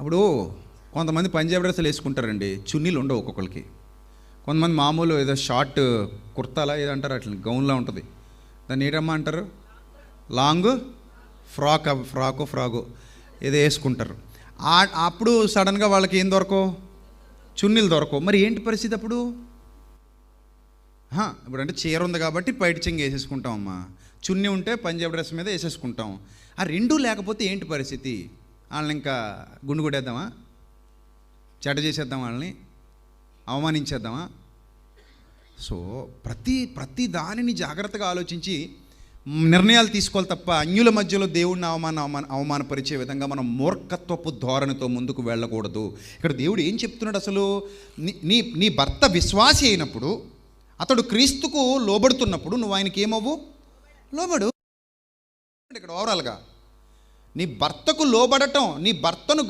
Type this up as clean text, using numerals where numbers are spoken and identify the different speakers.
Speaker 1: అప్పుడు కొంతమంది పంజాబీ డ్రెస్సులు వేసుకుంటారండి, చున్నీలు ఉండవు ఒక్కొక్కరికి. కొంతమంది మామూలు ఏదో షార్ట్ కుర్తాలా ఏదో అంటారు, అట్లా గౌన్లా ఉంటుంది, దాన్ని ఏంటమ్మా అంటారు, లాంగ్ ఫ్రాకు ఏదో వేసుకుంటారు. అప్పుడు సడన్గా వాళ్ళకి ఏం దొరకవు, చున్నీలు దొరకవు. మరి ఏంటి పరిస్థితి అప్పుడు? ఇప్పుడు అంటే చీర ఉంది కాబట్టి పైట చెంగు వేసేసుకుంటాం అమ్మా, చున్నీ ఉంటే పంజాబీ డ్రెస్ మీద వేసేసుకుంటాం. ఆ రెండూ లేకపోతే ఏంటి పరిస్థితి? వాళ్ళని ఇంకా గుండు కొట్టేద్దామా, చెడ్డ చేసేద్దాం, వాళ్ళని అవమానించేద్దామా? సో ప్రతి దానిని జాగ్రత్తగా ఆలోచించి నిర్ణయాలు తీసుకోవాలి తప్ప అన్యుల మధ్యలో దేవుడిని అవమానపరిచే విధంగా మనం మూర్ఖత్వపు ధోరణితో ముందుకు వెళ్ళకూడదు. ఇక్కడ దేవుడు ఏం చెప్తున్నాడు అసలు? నీ భర్త విశ్వాసి అయినప్పుడు, అతడు క్రీస్తుకు లోబడుతున్నప్పుడు నువ్వు ఆయనకి ఏమవ్వు, లోబడు. ఇక్కడ ఓవరాల్గా నీ భర్తకు లోబడటం, నీ భర్తను